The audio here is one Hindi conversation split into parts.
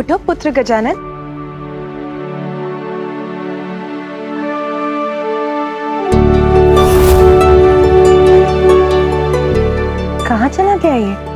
उठो पुत्र गजानन। कहाँ चला गया ये?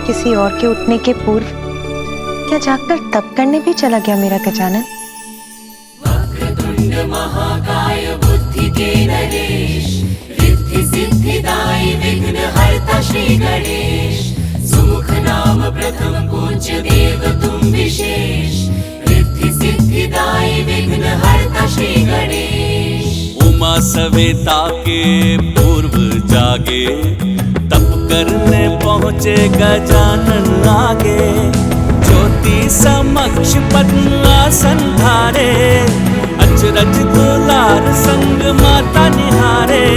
किसी और के उठने के पूर्व क्या जागकर तप करने भी चला गया मेरा गजानन? वक्रतुंड महाकाय बुद्धि के नरेश, रिद्धि सिद्धिदायी विघ्न हरता श्री गणेश। सुमुख नाम प्रथम पूज्य देव तुम विशेष, रिद्धि सिद्धिदायी विघ्न हरता श्री गणेश। उमा सवेता के पूर्व जागे, तप करने पहुँचे गजानन आगे। ज्योति समक्ष पद्मासन धारे, अचरज दुलार संग माता निहारे।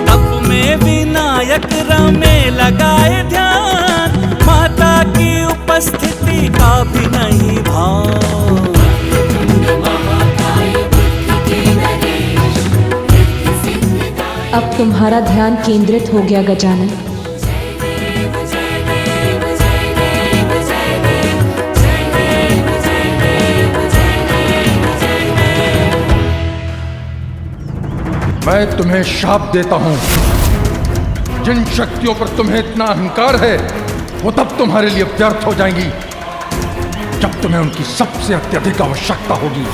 तप में विनायक रमे लगाए ध्यान, माता की उपस्थिति का भी नहीं भान। अब तुम्हारा ध्यान केंद्रित हो गया गजानन। मैं तुम्हें शाप देता हूं। जिन शक्तियों पर तुम्हें इतना अहंकार है वो तब तुम्हारे लिए व्यर्थ हो जाएंगी जब तुम्हें उनकी सबसे अत्यधिक आवश्यकता होगी।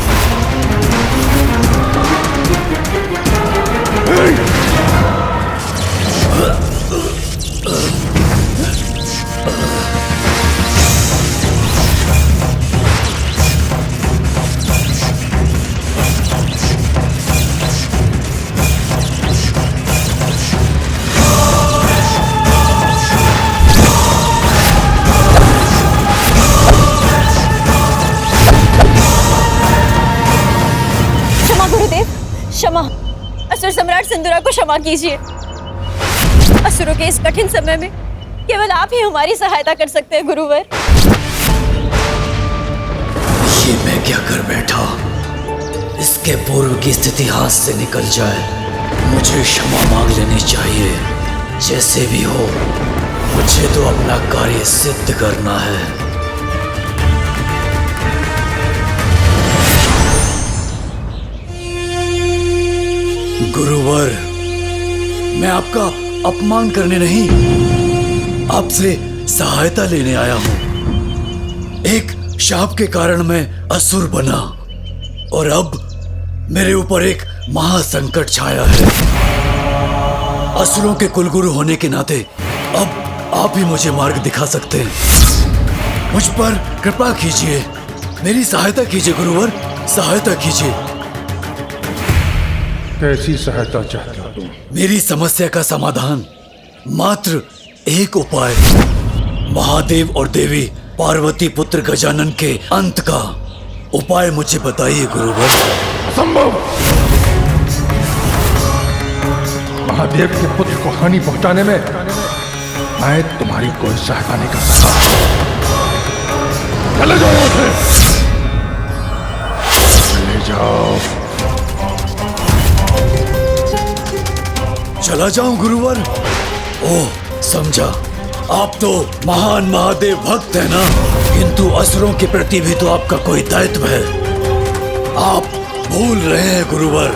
क्षमा, असुर सम्राट सिंदूरा को क्षमा कीजिए। असुरों के इस कठिन समय में केवल आप ही हमारी सहायता कर सकते हैं गुरुवर। ये मैं क्या कर बैठा? इसके पूर्व की स्थिति हाथ से निकल जाए मुझे क्षमा मांग लेनी चाहिए। जैसे भी हो मुझे तो अपना कार्य सिद्ध करना है। गुरुवर, मैं आपका अपमान करने नहीं, आपसे सहायता लेने आया हूं। एक शाप के कारण मैं असुर बना और अब मेरे ऊपर एक महासंकट छाया है। असुरों के कुलगुरु होने के नाते अब आप ही मुझे मार्ग दिखा सकते हैं। मुझ पर कृपा कीजिए, मेरी सहायता कीजिए गुरुवर, सहायता कीजिए। कैसी सहायता चाहते हो तुम? मेरी समस्या का समाधान मात्र एक उपाय, महादेव और देवी पार्वती पुत्र गजानन के अंत का उपाय मुझे बताइए गुरुवर। असंभव! महादेव के पुत्र को हानि पहुंचाने में मैं तुम्हारी कोई सहायता नहीं कर सकता। चले जाओ यहाँ से, चले जाओ। चला जाऊं गुरुवर? ओह, समझा, आप तो महान महादेव भक्त हैं ना, किंतु असुरों के प्रति भी तो आपका कोई दायित्व है। आप भूल रहे हैं गुरुवर।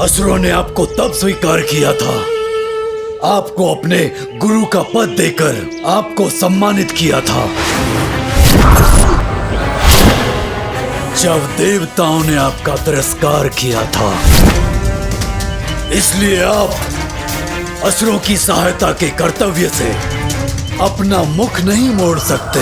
असुरों ने आपको तब स्वीकार किया था, आपको अपने गुरु का पद देकर आपको सम्मानित किया था, जब देवताओं ने आपका तिरस्कार किया था। इसलिए आप असुरों की सहायता के कर्तव्य से अपना मुख नहीं मोड़ सकते।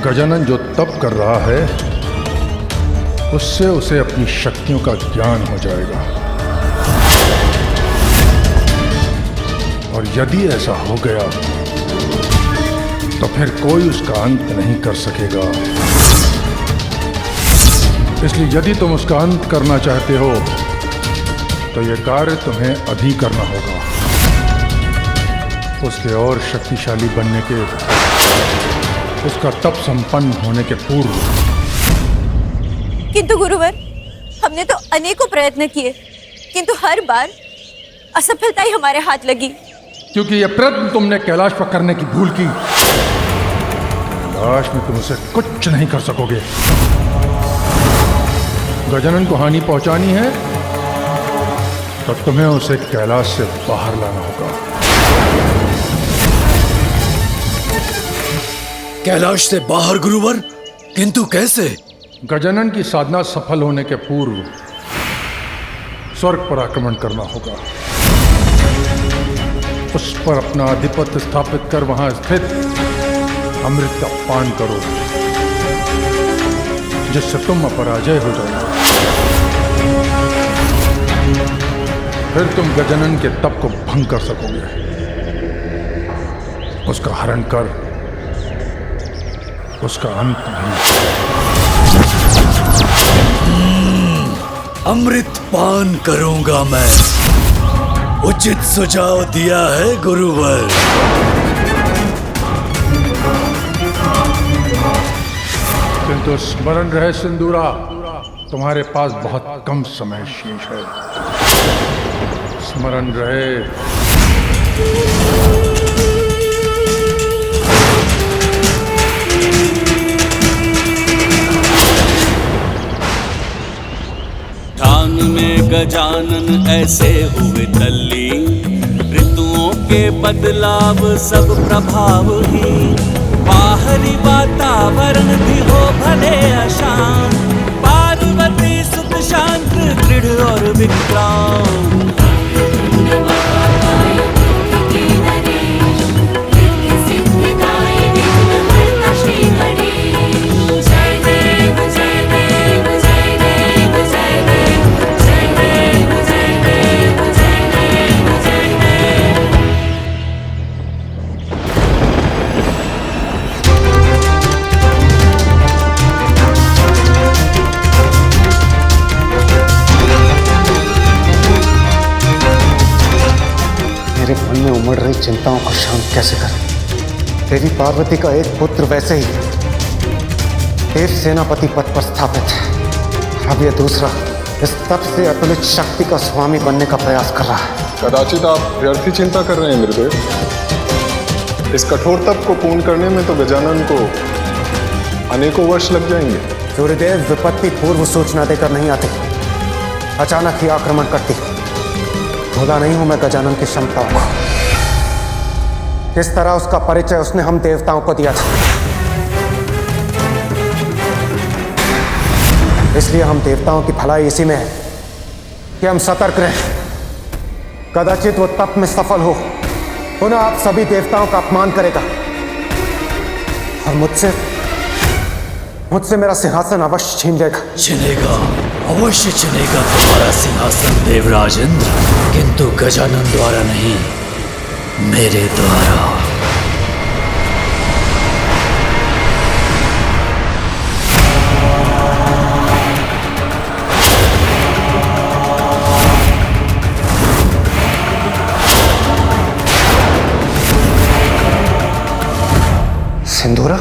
गजानन जो तप कर रहा है उससे उसे अपनी शक्तियों का ज्ञान हो जाएगा, और यदि ऐसा हो गया तो फिर कोई उसका अंत नहीं कर सकेगा। इसलिए यदि तुम उसका अंत करना चाहते हो तो यह कार्य तुम्हें अभी करना होगा, उसके और शक्तिशाली बनने के, उसका तप संपन्न होने के पूर्व। किंतु गुरुवर, हमने तो अनेकों प्रयत्न किए, किंतु हर बार असफलता ही हमारे हाथ लगी। क्योंकि यह प्रयत्न तुमने कैलाश पर करने की भूल की। कैलाश में तुम उसे कुछ नहीं कर सकोगे। गजानन को हानि पहुंचानी है तो तुम्हें उसे कैलाश से बाहर लाना होगा। कैलाश से बाहर गुरुवर? किंतु कैसे? गजानन की साधना सफल होने के पूर्व स्वर्ग पर आक्रमण करना होगा, उस पर अपना आधिपत्य स्थापित कर वहां स्थित अमृत का पान करो, जिससे तुम अपराजय हो जाओगे। फिर तुम गजानन के तप को भंग कर सकोगे, उसका हरण कर उसका अंत नहीं। अमृत पान करूंगा मैं। उचित सुझाव दिया है गुरुवर। किंतु स्मरण रहे सिंदूरा, तुम्हारे पास बहुत कम समय शेष है। स्मरण रहे। ठान में गजानन ऐसे हुए तल्ली, ऋतुओं के बदलाव सब प्रभाव ही। बाहरी वातावरण भी हो भले अशांत, पार्वती सुख शांत दृढ़ और विक्रांत। मेरे मन में उमड़ रही चिंताओं को शांत कैसे करूं? तेरी पार्वती का एक पुत्र वैसे ही देव सेनापति पद पर स्थापित है, अब यह दूसरा इस तप से अतुलित शक्ति का स्वामी बनने का प्रयास कर रहा है। कदाचित आप व्यर्थी चिंता कर रहे हैं इंद्रदेव। इस कठोर तप को पूर्ण करने में तो गजानन को अनेकों वर्ष लग जाएंगे। सूर्यदेव विपत्ति पूर्व सूचना देकर नहीं आते, अचानक ही आक्रमण करती। भूला नहीं हूं मैं गजानन की क्षमताओं को, किस तरह उसका परिचय उसने हम देवताओं को दिया था। इसलिए हम देवताओं की भलाई इसी में है कि हम सतर्क रहें। कदाचित वो तप में सफल हो, पुनः आप सभी देवताओं का अपमान करेगा और मुझसे मेरा सिंहासन अवश्य छीन लेगा। छिनेगा, अवश्य छिनेगा तुम्हारा सिंहासन देवराज इंद्र, किंतु गजानन द्वारा नहीं, मेरे द्वारा। सिंदूरा,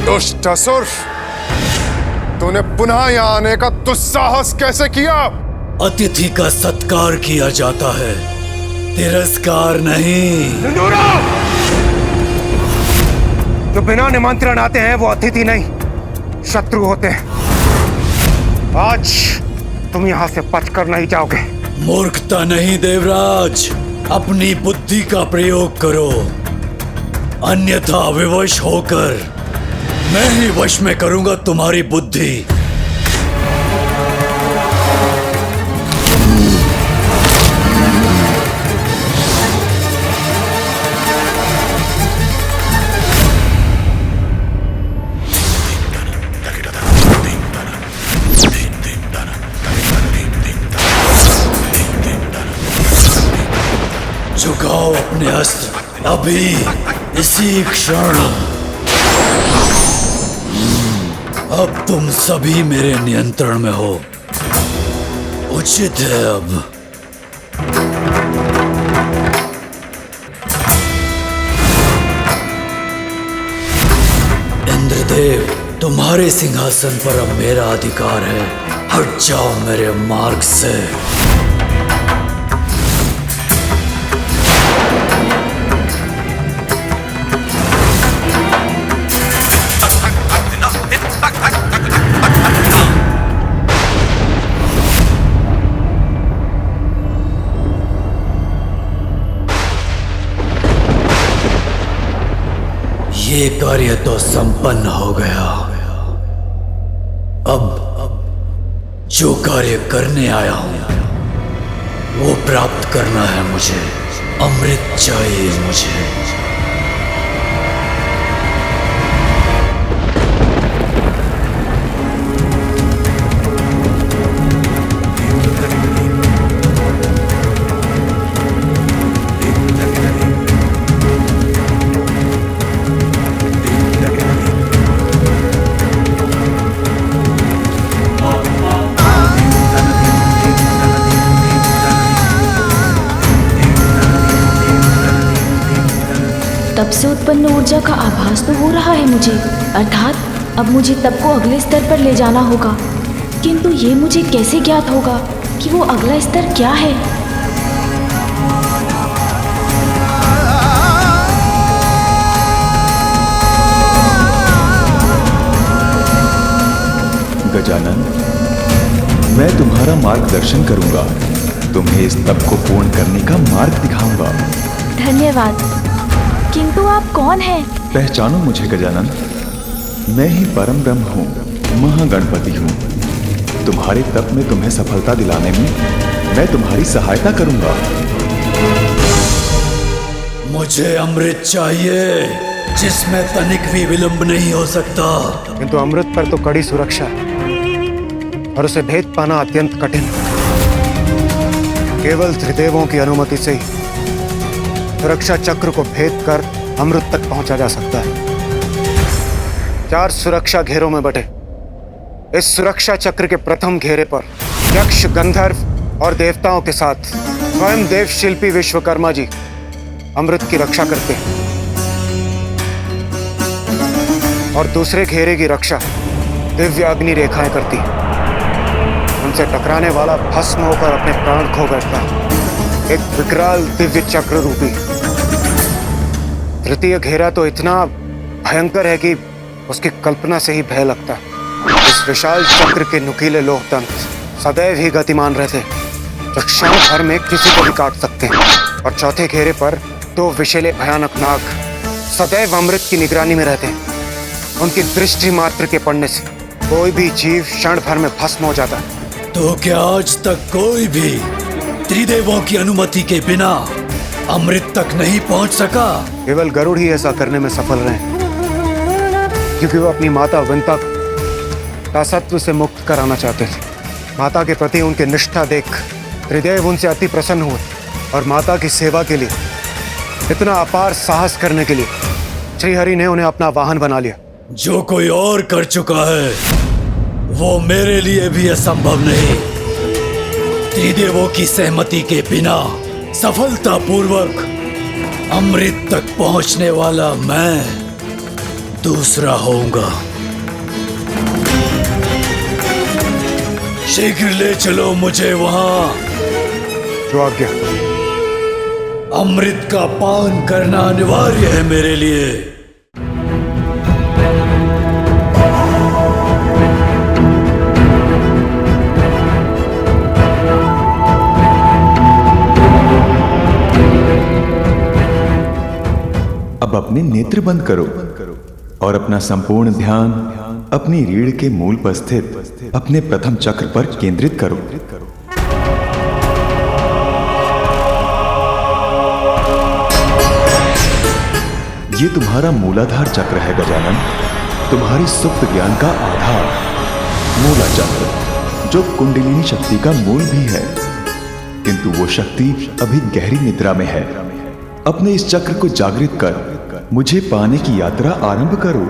दुष्ट असुर, तूने पुनः यहाँ आने का दुस्साहस कैसे किया? अतिथि का सत्कार किया जाता है, तिरस्कार नहीं। जो बिना निमंत्रण आते हैं वो अतिथि नहीं, शत्रु होते हैं। आज तुम यहां से बचकर नहीं जाओगे। मूर्खता नहीं देवराज, अपनी बुद्धि का प्रयोग करो, अन्यथा विवश होकर मैं ही वश में करूंगा तुम्हारी बुद्धि। झुकाओ अपने अस्त्र अभी, इसी क्षण। अब तुम सभी मेरे नियंत्रण में हो। उचित है अब। इंद्रदेव, तुम्हारे सिंहासन पर अब मेरा अधिकार है। हट जाओ मेरे मार्ग से। ये कार्य तो संपन्न हो गया। अब जो कार्य करने आया हूं वो प्राप्त करना है मुझे। अमृत चाहिए मुझे। तब से उत्पन्न ऊर्जा का आभास तो हो रहा है मुझे, अर्थात अब मुझे तब को अगले स्तर पर ले जाना होगा। किंतु ये मुझे कैसे ज्ञात होगा कि वो अगला स्तर क्या है? गजानन, मैं तुम्हारा मार्गदर्शन करूंगा। तुम्हें इस तप को पूर्ण करने का मार्ग दिखाऊंगा। धन्यवाद। किंतु आप कौन हैं? पहचानो मुझे गजानन। मैं ही परम ब्रह्म हूँ, महागणपति हूँ। तुम्हारे तप में तुम्हें सफलता दिलाने में मैं तुम्हारी सहायता करूंगा। मुझे अमृत चाहिए जिसमें तनिक भी विलंब नहीं हो सकता। किंतु अमृत पर तो कड़ी सुरक्षा है और उसे भेद पाना अत्यंत कठिन। केवल त्रिदेवों की अनुमति से ही सुरक्षा चक्र को भेद कर अमृत तक पहुंचा जा सकता है। 4 सुरक्षा घेरों में बटे इस सुरक्षा चक्र के प्रथम घेरे पर यक्ष, गंधर्व और देवताओं के साथ स्वयं देव शिल्पी विश्वकर्मा जी अमृत की रक्षा करते हैं और दूसरे घेरे की रक्षा दिव्य अग्नि रेखाएं करती हैं। उनसे टकराने वाला भस्म होकर अपने प्राण खो बैठता है। एक विकराल दिव्य चक्र रूपी तृतीय घेरा तो इतना भयंकर है कि उसकी कल्पना से ही भय लगता है। इस विशाल चक्र के नुकीले लोह तंत्र सदैव ही गतिमान रहते, जो क्षण भर में किसी को भी काट सकते हैं। और चौथे घेरे पर 2 विषैले भयानक नाग सदैव अमृत की निगरानी में रहते हैं। उनकी दृष्टि मात्र के पड़ने से कोई भी जीव क्षण भर में भस्म हो जाता है। तो क्या आज तक कोई भी त्रिदेवों की अनुमति के बिना अमृत तक नहीं पहुंच सका? केवल गरुड़ ही ऐसा करने में सफल रहे, क्योंकि वो अपनी माता विंता का सत्व से मुक्त कराना चाहते थे। माता के प्रति उनकी निष्ठा देख त्रिदेव उनसे अति प्रसन्न हुए और माता की सेवा के लिए, इतना अपार साहस करने के लिए श्रीहरि ने उन्हें अपना वाहन बना लिया। जो कोई और कर चुका है वो मेरे लिए भी असंभव नहीं। त्रिदेवों की सहमति के बिना सफलतापूर्वक अमृत तक पहुंचने वाला मैं दूसरा होऊंगा। शीघ्र ले चलो मुझे वहां। जो आज्ञा। अमृत का पान करना अनिवार्य है मेरे लिए। अब अपने नेत्र बंद करो और अपना संपूर्ण ध्यान अपनी रीढ़ के मूल पर स्थित अपने प्रथम चक्र पर केंद्रित करो। ये तुम्हारा मूलाधार चक्र है गजानन, तुम्हारी सुप्त ज्ञान का आधार। मूला चक्र जो कुंडलिनी शक्ति का मूल भी है, किंतु वो शक्ति अभी गहरी निद्रा में है। अपने इस चक्र को जागृत कर मुझे पाने की यात्रा आरंभ करो।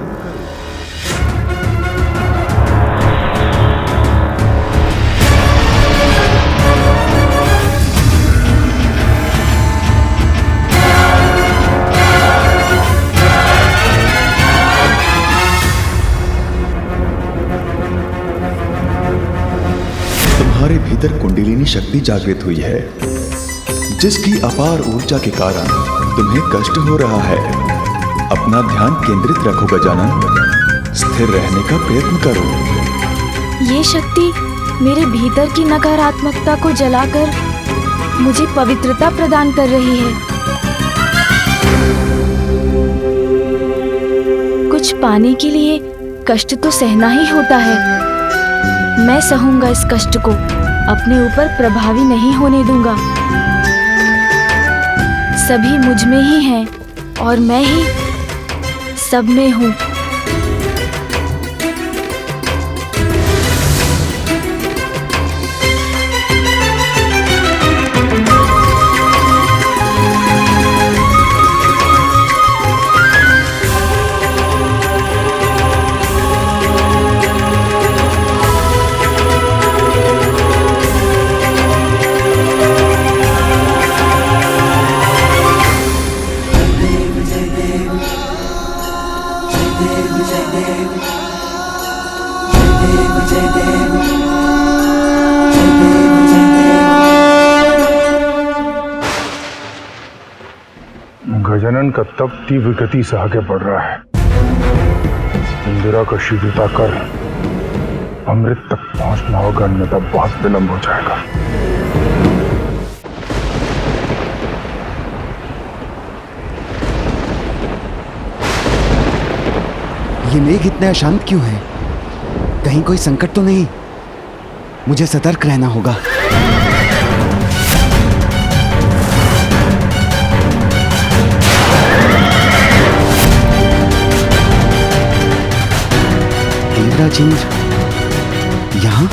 तुम्हारे भीतर कुंडलिनी शक्ति जागृत हुई है, जिसकी अपार ऊर्जा के कारण तुम्हें कष्ट हो रहा है। अपना ध्यान केंद्रित रखो गजानन, स्थिर रहने का प्रयत्न करो। ये शक्ति मेरे भीतर की नकारात्मकता को जलाकर मुझे पवित्रता प्रदान कर रही है। कुछ पाने के लिए कष्ट तो सहना ही होता है। मैं सहूंगा इस कष्ट को, अपने ऊपर प्रभावी नहीं होने दूंगा। सभी मुझ में ही हैं और मैं ही सब में हूँ। गजानन का तप तीव्र गति से आगे बढ़ रहा है। इंदिरा को शीघ्रता कर अमृत तक पहुंचना होगा, अन्यथा बहुत विलंब हो जाएगा। ये मेघ इतने अशांत क्यों है? कहीं कोई संकट तो नहीं? मुझे सतर्क रहना होगा। देवराज इंद्र यहाँ?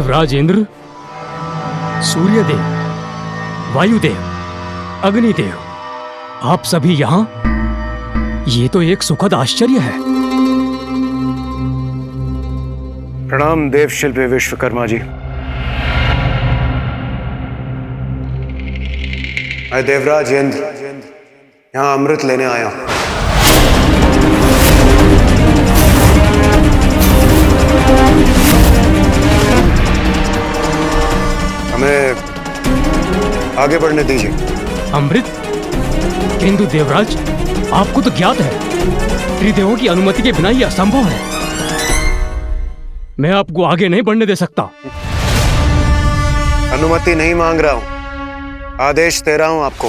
राजेंद्र, सूर्यदेव, वायुदेव, अग्निदेव, आप सभी यहाँ? ये तो एक सुखद आश्चर्य है। प्रणाम देव शिल्पी विश्वकर्मा जी। मैं देवराज इंद्र यहाँ अमृत लेने आया हूँ। हमें आगे बढ़ने दीजिए। अमृत? किंतु देवराज, आपको तो ज्ञात है त्रिदेवों की अनुमति के बिना यह असंभव है। मैं आपको आगे नहीं बढ़ने दे सकता। अनुमति नहीं मांग रहा हूं, आदेश दे रहा हूं आपको।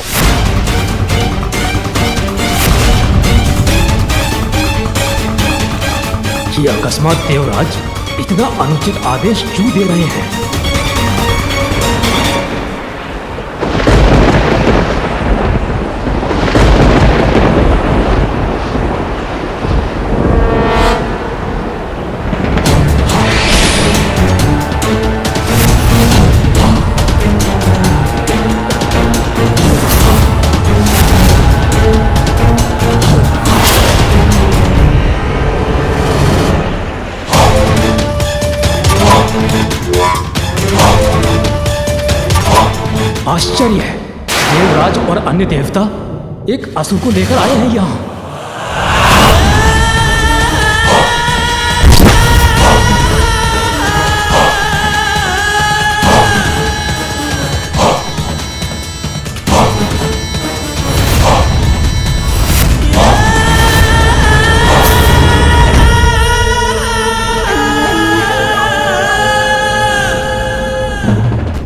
ये अकस्मात देवराज इतना अनुचित आदेश क्यों दे रहे हैं? आश्चर्य है, देवराज और अन्य देवता एक असुर को लेकर आए हैं यहाँ।